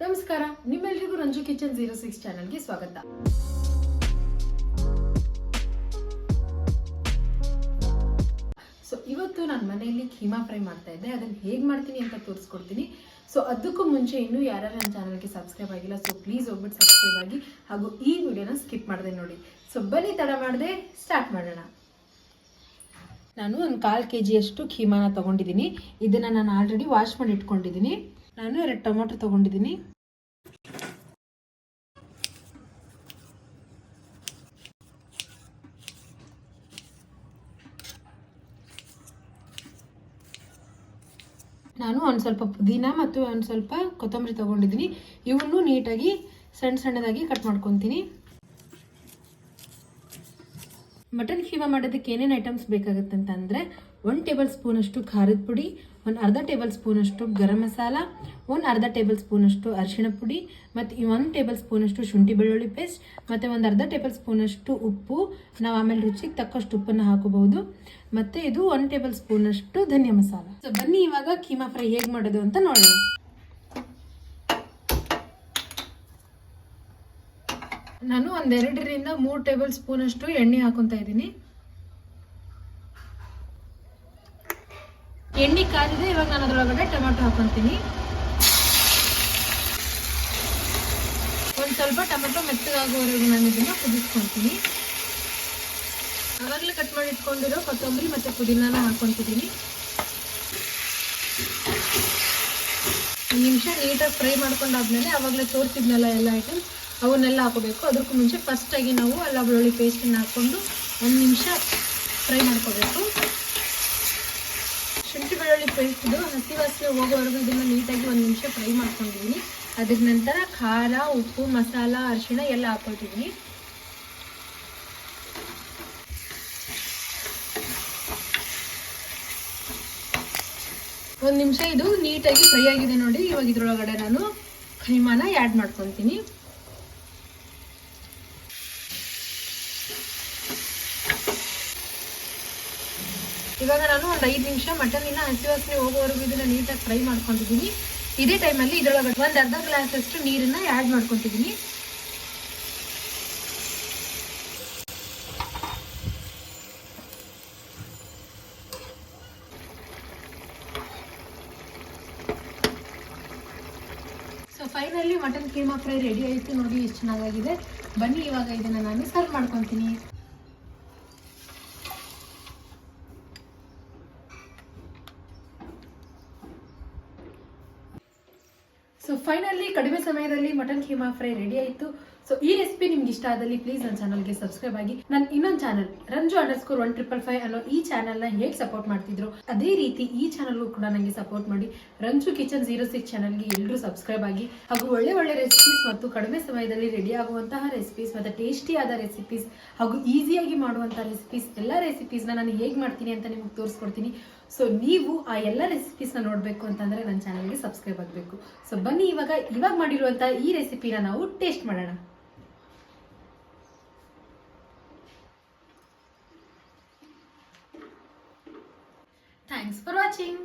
ನಮಸ್ಕಾರ, ನಿಮ್ಮೆಲ್ಲರಿಗೂ ರಂಜು ಕಿಚನ್ 06 ಚಾನೆಲ್ಗೆ ಸ್ವಾಗತ. ಸೊ ಇವತ್ತು ನಾನು ಮನೆಯಲ್ಲಿ ಕೀಮಾ ಫ್ರೈ ಮಾಡ್ತಾ ಇದ್ದೆ. ಅದನ್ನು ಹೇಗೆ ಮಾಡ್ತೀನಿ ಅಂತ ತೋರಿಸ್ಕೊಡ್ತೀನಿ. ಸೊ ಅದಕ್ಕೂ ಮುಂಚೆ ಇನ್ನೂ ಯಾರು ನನ್ನ ಚಾನಲ್ಗೆ ಸಬ್ಸ್ಕ್ರೈಬ್ ಆಗಿಲ್ಲ, ಸೊ ಪ್ಲೀಸ್ ಹೋಗ್ಬಿಟ್ಟು ಸಬ್ಸ್ಕ್ರೈಬ್ ಆಗಿ ಹಾಗೂ ಈ ವಿಡಿಯೋನ ಸ್ಕಿಪ್ ಮಾಡದೆ ನೋಡಿ. ಸೊ ಬನ್ನಿ ತಡ ಮಾಡದೆ ಸ್ಟಾರ್ಟ್ ಮಾಡೋಣ. ನಾನು ಒಂದು 1/4 kg ಕೀಮಾನ ತೊಗೊಂಡಿದ್ದೀನಿ. ಇದನ್ನು ನಾನು ಆಲ್ರೆಡಿ ವಾಶ್ ಮಾಡಿ ಇಟ್ಕೊಂಡಿದ್ದೀನಿ. ನಾನು 2 ಟೊಮೊಟೊ ತೊಗೊಂಡಿದ್ದೀನಿ. ನಾನು ಒಂದು ಸ್ವಲ್ಪ ಪುದೀನ ಮತ್ತು ಒಂದು ಸ್ವಲ್ಪ ಕೊತ್ತಂಬರಿ ತೊಗೊಂಡಿದ್ದೀನಿ. ಇವನ್ನು ನೀಟಾಗಿ ಸಣ್ಣದಾಗಿ ಕಟ್ ಮಾಡ್ಕೊತೀನಿ. ಮಟನ್ ಕೀಮಾ ಮಾಡೋದಕ್ಕೆ ಏನೇನು ಐಟಮ್ಸ್ ಬೇಕಾಗುತ್ತೆ ಅಂತಂದರೆ 1 ಟೇಬಲ್ ಸ್ಪೂನಷ್ಟು ಖಾರದ ಪುಡಿ, 1/2 ಟೇಬಲ್ ಸ್ಪೂನಷ್ಟು ಗರಂ ಮಸಾಲ, 1/2 ಟೇಬಲ್ ಸ್ಪೂನಷ್ಟು ಅರಿಶಿಣ ಪುಡಿ, ಮತ್ತು 1 ಟೇಬಲ್ ಸ್ಪೂನಷ್ಟು ಶುಂಠಿ ಬೆಳ್ಳುಳ್ಳಿ ಪೇಸ್ಟ್, ಮತ್ತು 1/2 ಟೇಬಲ್ ಸ್ಪೂನಷ್ಟು ಉಪ್ಪು. ನಾವು ಆಮೇಲೆ ರುಚಿಗೆ ತಕ್ಕಷ್ಟು ಉಪ್ಪನ್ನು ಹಾಕೋಬಹುದು. ಮತ್ತು ಇದು 1 ಟೇಬಲ್ ಸ್ಪೂನಷ್ಟು ಧನಿಯಾ ಮಸಾಲ. ಸೊ ಬನ್ನಿ ಇವಾಗ ಕೀಮಾ ಫ್ರೈ ಹೇಗೆ ಮಾಡೋದು ಅಂತ ನೋಡೋಣ. ನಾನು 2 ರಿಂದ 3 ಟೇಬಲ್ ಸ್ಪೂನಷ್ಟು ಎಣ್ಣೆ ಹಾಕೊತಾ ಇದ್ದೀನಿ. ಎಣ್ಣೆ ಕಾದಿದೆ. ಇವಾಗ ನಾನು ಅದರೊಳಗಡೆ ಟೊಮೆಟೊ ಹಾಕೊತೀನಿ. ಒಂದು ಸ್ವಲ್ಪ ಟೊಮೆಟೊ ಮೆತ್ತಗಾಗುವವರೆಗೂ ನಾನು ಇದನ್ನು ಕುದಿಸ್ಕೊತೀನಿ. ಆವಾಗಲೇ ಕಟ್ ಮಾಡಿ ಇಟ್ಕೊಂಡಿರೋ ಕೊತ್ತಂಬರಿ ಮತ್ತು ಪುದೀನಾನ ಹಾಕೊತಿದ್ದೀನಿ. 1 ನಿಮಿಷ ನೀಟಾಗಿ ಫ್ರೈ ಮಾಡ್ಕೊಂಡಾದ್ಮೇಲೆ ಆವಾಗಲೇ ತೋರಿಸಿದ್ನಲ್ಲ ಎಲ್ಲ ಐಟಮ್ಸ್ ಅವನ್ನೆಲ್ಲ ಹಾಕೋಬೇಕು. ಅದಕ್ಕೂ ಮುಂಚೆ ಫಸ್ಟಾಗಿ ನಾವು ಅಲ್ಲ ಬೆಳ್ಳುಳ್ಳಿ ಪೇಸ್ಟನ್ನು ಹಾಕ್ಕೊಂಡು 1 ನಿಮಿಷ ಫ್ರೈ ಮಾಡ್ಕೋಬೇಕು. ಶುಂಠಿ ಬೆಳ್ಳುಳ್ಳಿ ಪೇಸ್ಟ್ದು ಹಸಿ ವಾಸನೆ ಹೋಗೋವರೆಗೂ ಇದನ್ನು ನೀಟಾಗಿ 1 ನಿಮಿಷ ಫ್ರೈ ಮಾಡ್ಕೊಂಡಿದ್ದೀನಿ. ಅದ್ರ ನಂತರ ಖಾರ, ಉಪ್ಪು, ಮಸಾಲ, ಅರಿಶಿಣ ಎಲ್ಲ ಹಾಕೊಳ್ತಿದ್ದೀನಿ. ಒಂದು ನಿಮಿಷ ಇದು ನೀಟಾಗಿ ಫ್ರೈ ಆಗಿದೆ ನೋಡಿ. ಇವಾಗ ಇದ್ರೊಳಗಡೆ ನಾನು ಕೀಮಾನ ಆ್ಯಡ್ ಮಾಡ್ಕೊತೀನಿ. ಇವಾಗ ನಾನು ಒಂದು 5 ನಿಮಿಷ ಮಟನಿನ ಹಸಿ ವಾಸನೆ ಹೋಗೋವರೆಗೂ ಇದನ್ನ ನೀಟಾಗಿ ಫ್ರೈ ಮಾಡ್ಕೊಂಡಿದ್ದೀನಿ. ಇದೇ ಟೈಮಲ್ಲಿ ಇದರೊಳಗಡೆ 1/2 ಗ್ಲಾಸ್ ಅಷ್ಟು ನೀರನ್ನ ಆ್ಯಡ್ ಮಾಡ್ಕೊತಿದ್ದೀನಿ. So finally mutton keema fry ready ಆಯಿತು ನೋಡಿ, ಎಷ್ಟು ಚೆನ್ನಾಗಿದೆ. ಬನ್ನಿ ಇವಾಗ ಇದನ್ನು ನಾನು ಸರ್ವ್ ಮಾಡ್ಕೊತೀನಿ. ಸೊ ಫೈನಲಿ ಕಡಿಮೆ ಸಮಯದಲ್ಲಿ ಮಟನ್ ಕೀಮಾ ಫ್ರೈ ರೆಡಿ ಆಯಿತು. ಸೊ ಈ ರೆಸಿಪಿ ನಿಮ್ಗೆ ಇಷ್ಟ ಆದಲ್ಲಿ ಪ್ಲೀಸ್ ನನ್ನ ಚಾನಲ್ಗೆ ಸಬ್ಸ್ಕ್ರೈಬ್ ಆಗಿ. ನನ್ನ ಇನ್ನೊಂದು ಚಾನಲ್ ರಂಜು_155 ಅನ್ನೋ ಈ ಚಾನಲ್ನ ಹೇಗೆ ಸಪೋರ್ಟ್ ಮಾಡ್ತಿದ್ರು ಅದೇ ರೀತಿ ಈ ಚಾನಲ್ಗೂ ಕೂಡ ನನಗೆ ಸಪೋರ್ಟ್ ಮಾಡಿ. ರಂಜು ಕಿಚನ್ 06 ಚಾನಲ್ಗೆ ಎಲ್ಲರೂ ಸಬ್ಸ್ಕ್ರೈಬ್ ಆಗಿ ಹಾಗೂ ಒಳ್ಳೆ ರೆಸಿಪೀಸ್ ಮತ್ತು ಕಡಿಮೆ ಸಮಯದಲ್ಲಿ ರೆಡಿ ಆಗುವಂತಹ ರೆಸಿಪೀಸ್ ಮತ್ತು ಟೇಸ್ಟಿ ಆದ ರೆಸಿಪೀಸ್ ಹಾಗೂ ಈಸಿಯಾಗಿ ಮಾಡುವಂತಹ ರೆಸಿಪೀಸ್ ಎಲ್ಲ ರೆಸಿಪೀಸ್ನ ನಾನು ಹೇಗೆ ಮಾಡ್ತೀನಿ ಅಂತ ನಿಮಗೆ ತೋರಿಸ್ಕೊಡ್ತೀನಿ. ಸೊ ನೀವು ಆ ಎಲ್ಲ ರೆಸಿಪೀಸ್ನ ನೋಡಬೇಕು ಅಂತಂದರೆ ನನ್ನ ಚಾನಲ್ಗೆ ಸಬ್ಸ್ಕ್ರೈಬ್ ಆಗಬೇಕು. ಸೊ ಬನ್ನಿ ಇವಾಗ ಮಾಡಿರುವಂಥ ಈ ರೆಸಿಪಿನ ನಾವು ಟೇಸ್ಟ್ ಮಾಡೋಣ. Thanks for watching.